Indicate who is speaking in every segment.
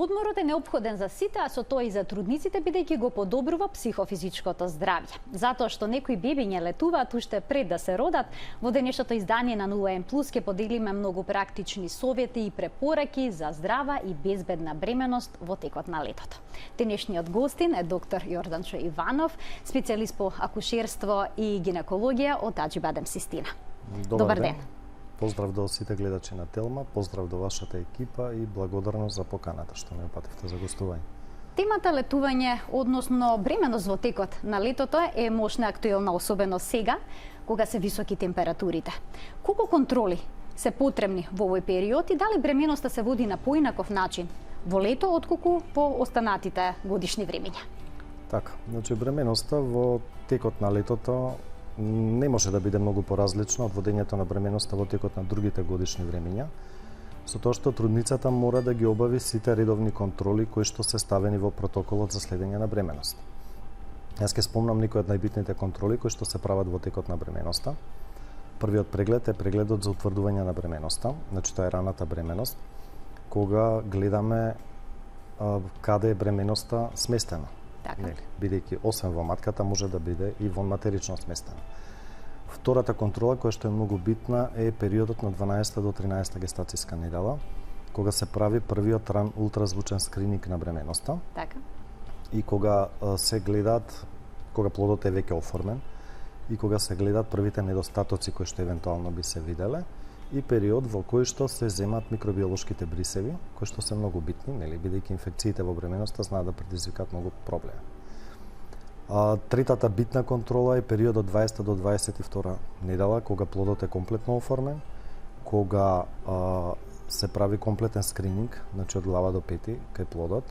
Speaker 1: Одморот е неопходен за сите, а со тоа и за трудниците, бидејќи го подобрува психофизичкото здравје. Затоа што некои бебиња летуваат уште пред да се родат, во денешното издание на НУЕМ Плюс ќе поделиме многу практични совети и препораки за здрава и безбедна бременост во текот на летото. Денешниот гостин е доктор Јорданчо Иванов, специјалист по акушерство и гинекологија од Аџибадем Систина. Добар ден.
Speaker 2: Поздрав до сите гледачи на Телма, поздрав до вашата екипа и благодарност за поканата што ме упативте за гостување.
Speaker 1: Темата летување, односно бременост во текот на летото е мощна актуелна, особено сега, кога се високи температурите. Колку контроли се потребни во овој период и дали бременоста се води на поинаков начин во лето отколку во останатите годишни времења?
Speaker 2: Така, значи бременоста во текот на летото не може да биде многу поразлична од водењето на бременоста во текот на другите годишни времења, со тоа што трудницата мора да ги обави сите редовни контроли кои што се ставени во протоколот за следење на бременост. Јас ќе спомнам некои од најбитните контроли кои што се прават во текот на бременоста. Првиот преглед е прегледот за утврдување на бременоста, значи тоа е раната бременост, кога гледаме каде е бременоста сместена. Бидејќи освен во матката може да биде и во матерично сместена. Втората контрола која што е многу битна е периодот на 12 до 13 гестацијска недела, кога се прави првиот ран ултразвучен скрининг на бременоста.
Speaker 1: Така.
Speaker 2: И кога се гледаат, кога плодот е веќе оформен и кога се гледаат првите недостатоци кои што евентуално би се виделе, и период во кој што се земат микробиолошките брисеви, кои што се многу битни, нели, бидејќи инфекциите во бременоста знаат да предизвикаат многу проблеми. Третата битна контрола е периодот 20 до 22 недела, кога плодот е комплетно оформен, кога се прави комплетен скрининг, значи од глава до пети кај плодот,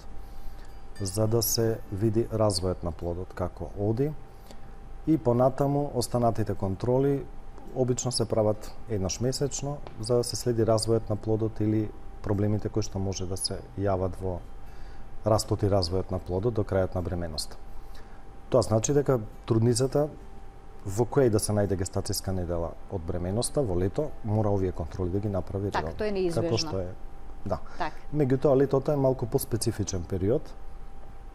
Speaker 2: за да се види развојот на плодот како оди, и понатаму останатите контроли обично се прават еднаш месечно за да се следи развојот на плодот или проблемите кои што може да се јават во растот и развојот на плодот до крајот на бременоста. Тоа значи дека трудницата во која да се најде гестацијска недела од бременоста во лето мора овие контроли да ги направи редовно.
Speaker 1: Така, тоа е неизбежно.
Speaker 2: Како што е. Да.
Speaker 1: Так.
Speaker 2: Меѓутоа летото е малку поспецифичен период,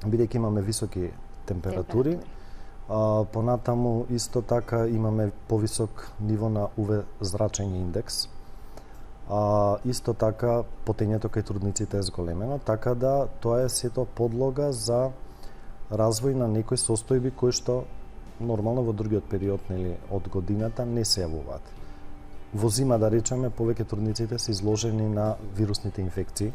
Speaker 2: бидејќи имаме високи температури. Понатаму исто така имаме повисок ниво на УВ зрачење индекс. Исто така потењето кај трудниците е зголемено, така да тоа е сето подлога за развој на некои состојби кои што нормално во другиот период, нели, од годината не се јавуваат. Во зима, да речеме, повеќе трудниците се изложени на вирусните инфекции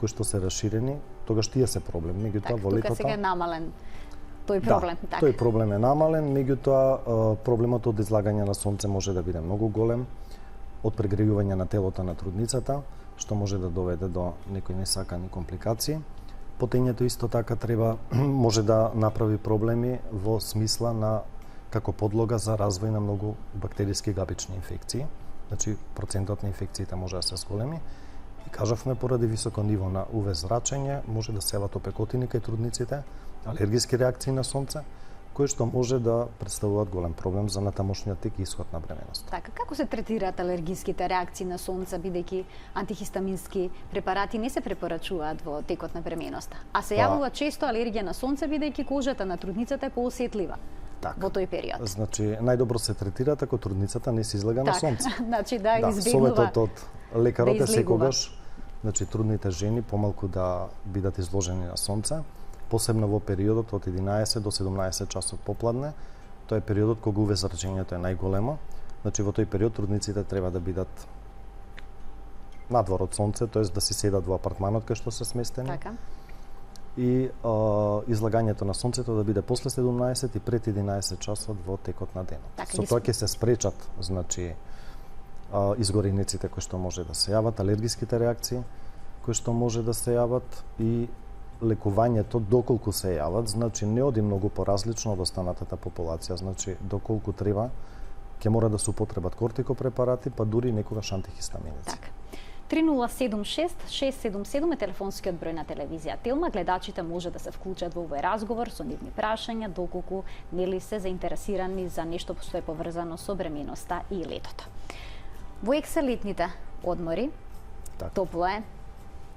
Speaker 2: кои што се расширени, тогаш тие се проблем. Меѓутоа во летото
Speaker 1: тука сега е намален тој проблем.
Speaker 2: Да, тој проблем е намален, меѓутоа проблемот од излагање на сонце може да биде многу голем, од прегрејување на телото на трудницата, што може да доведе до некои несакани компликации. Потењето исто така може да направи проблеми во смисла на како подлога за развој на многу бактериски габични инфекции. Значи процентот на инфекциите може да се зголеми. И кажавме поради високо ниво на УВ зрачење може да се јават опекотини кај трудниците, алергиски реакции на сонце, кои што може да представуваат голем проблем за натамошниот тек и исход на бременоста.
Speaker 1: Така, како се третираат алергиските реакции на сонце, бидејќи антихистамински препарати не се препорачуваат во текот на бременоста, а се јавува често алергија на сонце бидејќи кожата на трудницата е поосетлива во тој период.
Speaker 2: Значи, најдобро се третираат ако трудницата не се излага на сонце.
Speaker 1: Значи да избегнува.
Speaker 2: Советот од лекарот е секогаш, значи трудните жени помалку да бидат изложени на сонце, посебно во периодот од 11 до 17 часот попладне. Тоа е периодот кога УВ зрачењето е најголемо. Значи во тој период трудниците треба да бидат надвор од сонце, тоест да си седат во апартманот кај што се сместени.
Speaker 1: Така.
Speaker 2: И излагањето на сонцето да биде после 17 и пред 11 часот во текот на денот.
Speaker 1: Така,
Speaker 2: со тоа ќе се спречат, значи, изгорениците кои што може да се јават, алергиските реакции кои што може да се јават и лекувањето доколку се јават, значи не оди многу поразлично од останатата популација, значи доколку треба ќе мора да се употребат кортикопрепарати, па дури некогаш антихистаминици.
Speaker 1: Така. 3076-677 е телефонскиот број на телевизија Телма. Гледачите може да се вклучат во овој разговор со нивни прашања, доколку нели се заинтересирани за нешто што е поврзано со бременоста и летото. Во екселетните одмори, топло е,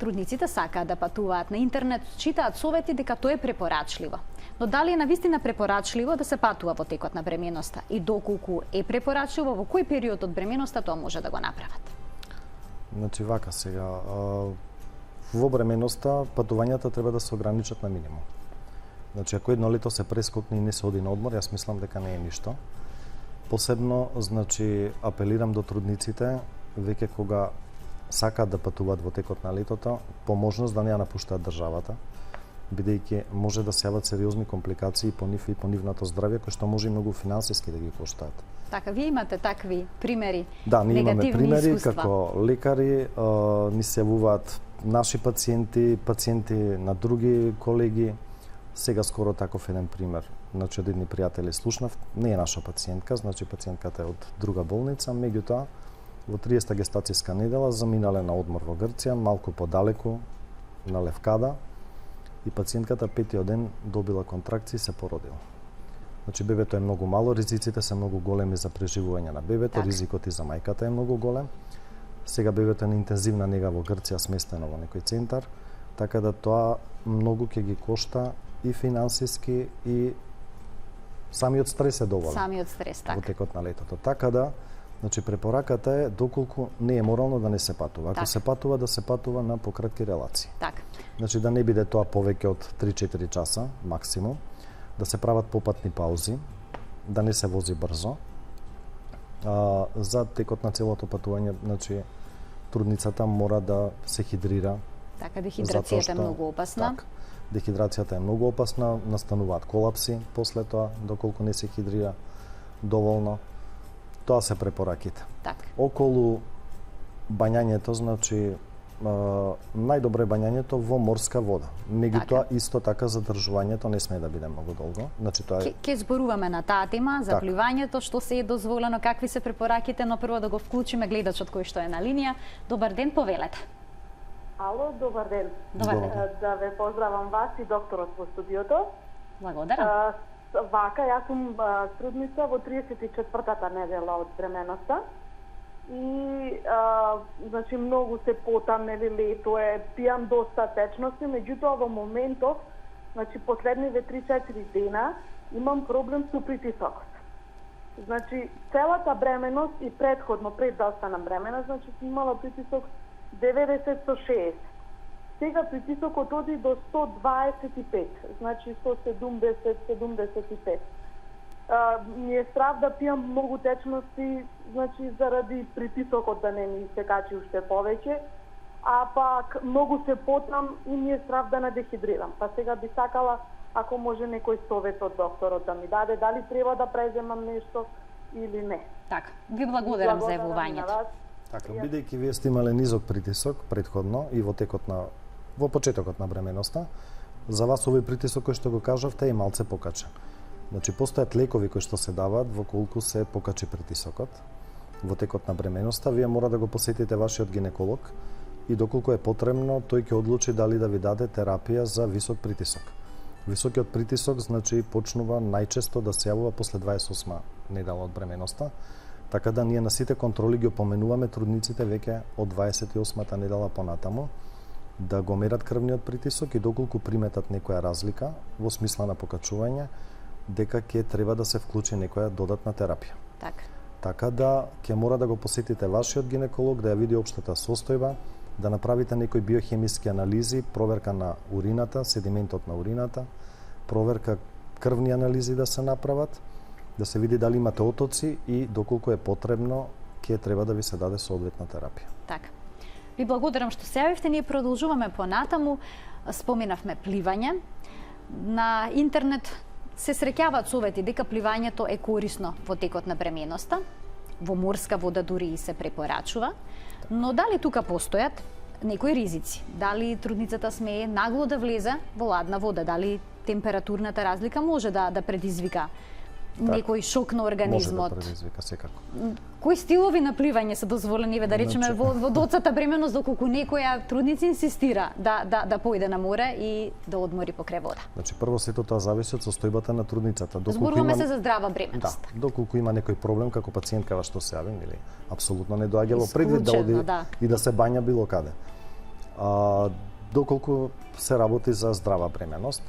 Speaker 1: трудниците сакаат да патуваат на интернет, читаат совети дека тоа е препорачливо. Но дали е навистина препорачливо да се патува во текот на бременоста и доколку е препорачливо, во кој период од бременоста тоа може да го направат?
Speaker 2: Значи вака сега, во бременоста патувањата треба да се ограничат на минимум. Значи ако едно лето се прескокне и не се оди на одмор, јас мислам дека не е ништо. Посебно, значи, апелирам до трудниците, веќе кога сакаат да патуваат во текот на летото, по можност да не ја напуштаат државата, бидејќи може да се јават сериозни компликации по нив и по нивното здравје, кои што може и многу финансиски да ги коштаат.
Speaker 1: Така, вие имате такви примери,
Speaker 2: да, ние имаме примери
Speaker 1: искуства.
Speaker 2: како лекари, ни се јавуваат наши пациенти, пациенти на други колеги. Сега скоро таков еден пример. Значи, од едни пријатели слушнав, не е наша пациентка, значи пациентката е од друга болница, меѓутоа во 30-та гестацијска недела заминале на одмор во Грција, малку подалеку на Левкада, и пациентката петиот ден добила контракции и се породила. Значи бебето е многу мало, ризиците се многу големи за преживување на бебето,
Speaker 1: так.
Speaker 2: ризикот и за мајката е многу голем. Сега бебето е на интензивна нега во Грција, сместено во некој центар, така да тоа многу ќе ги кошта и финансиски и самиот стрес е доволен.
Speaker 1: Самиот стрес, така.
Speaker 2: Во текот на летото. Така да, значи препораката е доколку не е морално да не се патува. Ако
Speaker 1: так.
Speaker 2: се патува, да се патува на пократки релации.
Speaker 1: Така.
Speaker 2: Значи да не биде тоа повеќе од 3-4 часа максимум, да се прават попатни паузи, да не се вози брзо. За текот на целото патување, значи трудницата мора да се хидрира.
Speaker 1: Така, дехидрацијата е многу опасна.
Speaker 2: Так, дехидрацијата е многу опасна, настануваат колапси после тоа, доколку не се хидрира доволно. Тоа се препораките.
Speaker 1: Така.
Speaker 2: Околу бањањето, значи најдобро е бањањето во морска вода. Меѓутоа исто така задржувањето не смее да биде многу долго. Значи тоа е
Speaker 1: Ке зборуваме на таа тема за
Speaker 2: така.
Speaker 1: пливањето, што се е дозволено, какви се препораките, но прво да го вклучиме гледачот кој што е на линија. Добар ден, повелете.
Speaker 3: Ало, добар ден.
Speaker 1: Добар ден.
Speaker 3: Да ве поздравам вас и докторот во студиото.
Speaker 1: Благодарам.
Speaker 3: Вака, јас сум трудница во 34-та недела од бременоста. И значи многу се потам, нели, лето е, пијам доста течности, меѓутоа во моментов, значи последниве 3-4 дена имам проблем со притисокот. Значи целата бременост и предходно пред да останам бремена, значи сум имала притисок 90-160. Сега притисокот оди до 125, значи 170-75. Ми е страв да пијам многу течности, значи заради притисокот да не ми се качи уште повеќе, а пак многу се потам и ми е страв да не дехидрирам. Па сега би сакала, ако може некој совет од докторот да ми даде, дали треба да преземам нешто или не.
Speaker 1: Така, ви благодарам за јавувањето.
Speaker 2: така, бидејќи вие сте имале низок притисок предходно и во почетокот на бременоста, за вас овој притисок кој што го кажавте е малце покачен. Значи постојат лекови кои што се даваат во колку се покачи притисокот во текот на бременоста, вие мора да го посетите вашиот гинеколог и доколку е потребно, тој ќе одлучи дали да ви даде терапија за висок притисок. Високиот притисок значи почнува најчесто да се јавува после 28 недела од бременоста, така да ние на сите контроли ги опоменуваме трудниците веќе од 28-та недела понатаму да го мерат крвниот притисок и доколку приметат некоја разлика во смисла на покачување, дека ќе треба да се вклучи некоја додатна терапија.
Speaker 1: Така.
Speaker 2: Така да ќе мора да го посетите вашиот гинеколог, да ја види општата состојба, да направите некои биохемиски анализи, проверка на урината, седиментот на урината, проверка крвни анализи да се направат, да се види дали имате отоци и доколку е потребно, ќе треба да ви се даде соодветна терапија.
Speaker 1: Така. Ви благодарам што се јавивте, ние продолжуваме понатаму. Споменавме пливање. На интернет се среќаваат совети дека пливањето е корисно во текот на бременоста. Во морска вода дури и се препорачува. Но дали тука постојат некои ризици? Дали трудницата смее нагло да влезе во ладна вода? Дали температурната разлика може да предизвика некој шок на организмот?
Speaker 2: Може да предизвика секако.
Speaker 1: Кои стилови на пливање се дозволени, да речеме, во доцата бременост, доколку некоја трудница инсистира да појде на море и да одмори покрај вода?
Speaker 2: Значи прво сето тоа зависи од состојбата на трудницата.
Speaker 1: Зборуваме се за здрава бременост.
Speaker 2: Да, доколку има некој проблем како пациентка што се јави, или апсолутно не доаѓало предвид да оди и да се бања било каде. Доколку се работи за здрава бременост,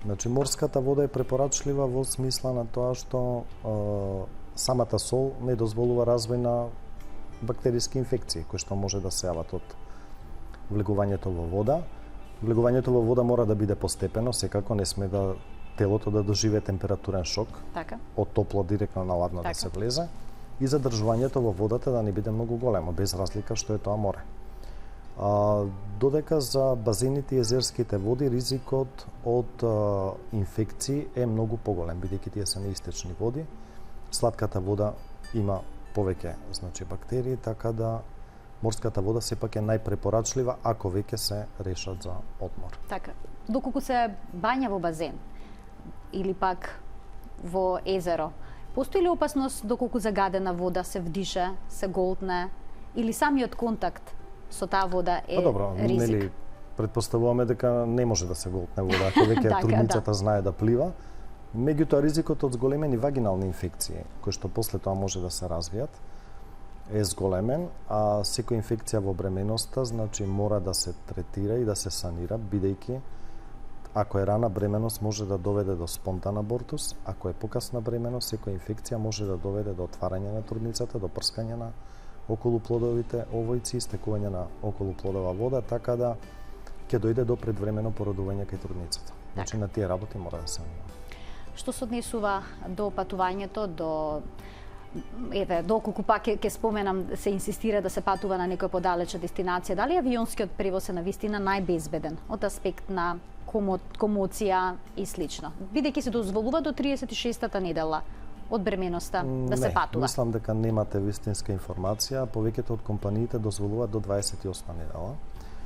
Speaker 2: значи морската вода е препорачлива во смисла на тоа што самата сол не дозволува развој на бактериски инфекции кои што може да се јават од влегувањето во вода. Влегувањето во вода мора да биде постепено, секако не сме да телото да доживее температурен шок,
Speaker 1: Така.
Speaker 2: од топло директно на ладно
Speaker 1: Така.
Speaker 2: да се влезе, и задржувањето во водата да не биде многу големо, без разлика што е тоа море. Додека за базените и езерските води ризикот од инфекции е многу поголем, бидејќи тие се неистечни води. Сладката вода има повеќе бактерии, така да морската вода сепак е најпрепорачлива ако веќе се решат за одмор.
Speaker 1: Така. Доколку се бања во базен или пак во езеро, постои ли опасност доколку загадена вода се вдише, се голтне или самиот контакт со таа вода е
Speaker 2: добро,
Speaker 1: ризик?
Speaker 2: нели претпоставуваме дека не може да се голтне вода ако веќе
Speaker 1: Така,
Speaker 2: трудницата знае да плива. Меѓутоа ризикот од зголемени вагинални инфекции, кои што после тоа може да се развијат, е зголемен, а секоја инфекција во бременоста мора да се третира и да се санира, бидејќи ако е рана бременост може да доведе до спонтан абортус, ако е покасна бременост, секоја инфекција може да доведе до отварање на трудницата, до прскање на околуплодовите овојци, истекување на околуплодова вода, така да ќе дојде до предвремено породување кај трудницата. Значи на тие работи мора да се внимава.
Speaker 1: Што се однесува до патувањето, доколку пак ќе споменам, се инсистира да се патува на некоја подалечна дестинација, дали авионскиот превоз е навистина најбезбеден од аспект на комоција и слично? Бидејќи се дозволува до 36-та недела од бременоста да се патува.
Speaker 2: Мислам дека немате вистинска информација, повеќето од компаниите дозволуваат до 28-та недела.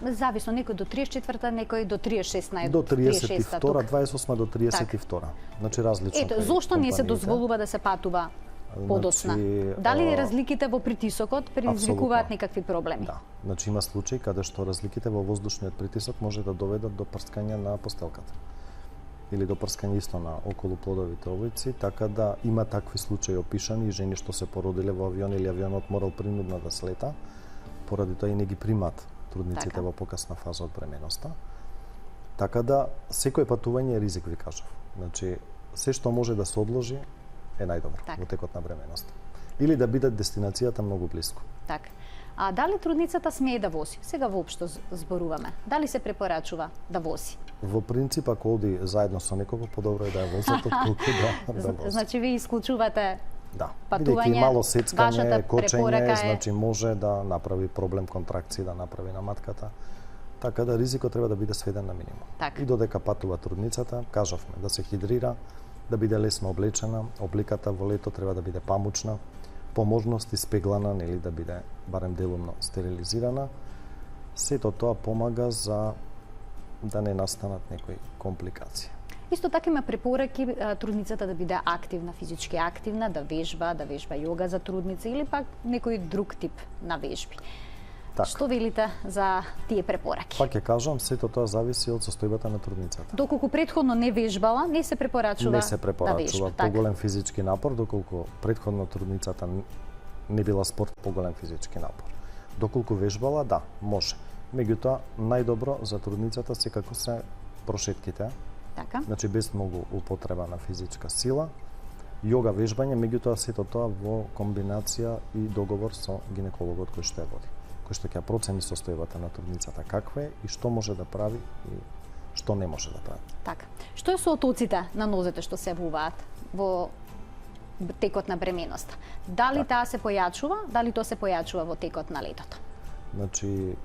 Speaker 1: Зависно, некој до 34-та, некој до 36-та.
Speaker 2: До 32-та, 28 до 32-та. Значи различно.
Speaker 1: Ето, зошто не се дозволува да се патува подоцна? Дали разликите во притисокот предизвикуваат некакви проблеми?
Speaker 2: Да. Значи има случаи каде што разликите во воздушниот притисок може да доведат до прскање на постелката или до прскање исто на околуплодовите овојци, така да има такви случаи опишани и жени што се породиле во авион или авионот морал принудно да слета, поради тоа и не ги примат трудниците во покасна фаза од бременоста. Така да секој патување е ризик, ви кажав. Значи се што може да се одложи е најдобро во текот на бременоста. Или да биде дестинацијата многу блиску.
Speaker 1: Така. А дали трудницата смее да вози? Сега воопшто зборуваме. Дали се препорачува да вози?
Speaker 2: Во принцип, ако оди заедно со некого, подобро е да ја возат отколку да вози.
Speaker 1: Значи ви исклучувате
Speaker 2: бидејќи мало сецкање, кочење,
Speaker 1: е...
Speaker 2: значи може да направи проблем контракции, да направи на матката. Така да ризикот треба да биде сведен на минимум.
Speaker 1: Так.
Speaker 2: И додека патува трудницата, кажавме да се хидрира, да биде лесно облечена, обликата во лето треба да биде памучна, по можност испеглана, нели да биде барем делумно стерилизирана. Сето тоа помага за да не настанат некои компликации.
Speaker 1: Исто така има препораки трудницата да биде активна, физички активна, да вежба јога за трудница или пак некој друг тип на вежби.
Speaker 2: Так.
Speaker 1: Што велите за тие препораки?
Speaker 2: Пак ќе кажам, сето тоа зависи од состојбата на трудницата.
Speaker 1: Доколку претходно не вежбала, не се препорачува
Speaker 2: Не се препорачува
Speaker 1: да
Speaker 2: поголем физички напор, доколку претходно трудницата не била спорт, поголем физички напор. Доколку вежбала, да, може. Меѓутоа, најдобро за трудницата секако се прошетките.
Speaker 1: Така.
Speaker 2: Значи без многу употреба на физичка сила, јога вежбање, меѓутоа сето тоа во комбинација и договор со гинекологот кој што ја води, кој што ќе процени состојбата на трудницата каква е и што може да прави и што не може да прави.
Speaker 1: Така. Што е со отоците на нозете што се јавуваат во текот на бременоста? Дали таа се појачува, дали тоа се појачува во текот на летото?
Speaker 2: Значи,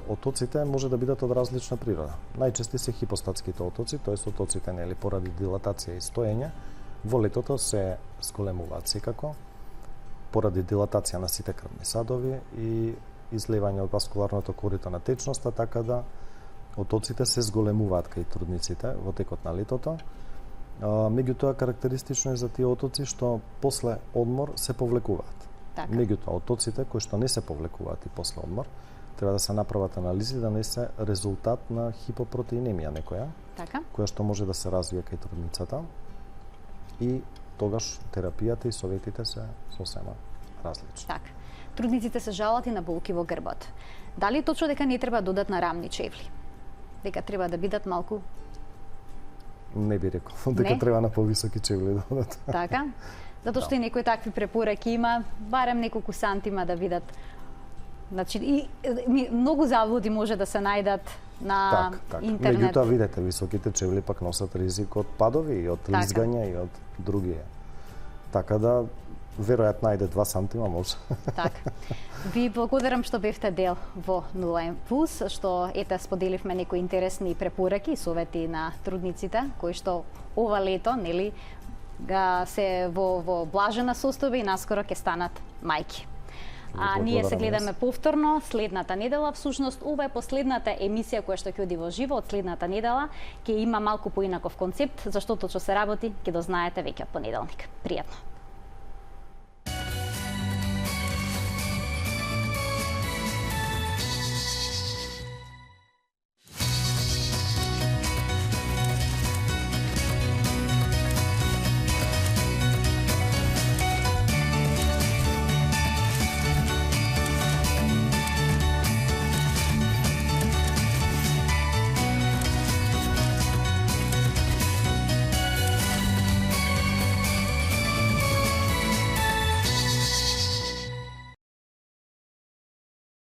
Speaker 2: отоците може да бидат од различна природа. Најчести се хипостатските отоци, тоест отоците нели поради дилатација и стоење, во летото се зголемуваат секако поради дилатација на сите крвни садови и излевање од васкуларното корито на течноста, така да отоците се зголемуваат кај трудниците во текот на летото. Меѓутоа карактеристично е за тие отоци што после одмор се повлекуваат.
Speaker 1: Така.
Speaker 2: Меѓутоа, отоците кои што не се повлекуваат и после одмор, треба да се направат анализи да не се резултат на хипопротеинемија некоја,
Speaker 1: така,
Speaker 2: која што може да се развие кај трудницата и тогаш терапијата и советите се сосема различни.
Speaker 1: Така. трудниците се жалат и на болки во грбот. Дали е точно дека не треба додатна рамни чевли? Дека треба да бидат малку
Speaker 2: Не би рекол дека
Speaker 1: Не?
Speaker 2: треба на повисоки чевли додат.
Speaker 1: така? Затоа што и некои такви препораки има, барем неколку сантима да бидат. Значи многу заводи може да се најдат на интернет.
Speaker 2: Меѓутоа, видете, високите чевли пак носат ризик од падови и од лизгања и од други. Така да, веројатно најде 2 сантима може.
Speaker 1: Така. Ви благодарам што бевте дел во 0N+, што ете споделивме некои интересни препораки и совети на трудниците кои што ова лето, нели, се во блажена состојба и наскоро ќе станат мајки. А ние се гледаме повторно следната недела. Всушност, ова е последната емисија која што ќе оди во живо од следната недела. Ќе има малку поинаков концепт, заштото што се работи, ќе дознаете веќе од понеделник. Пријатно.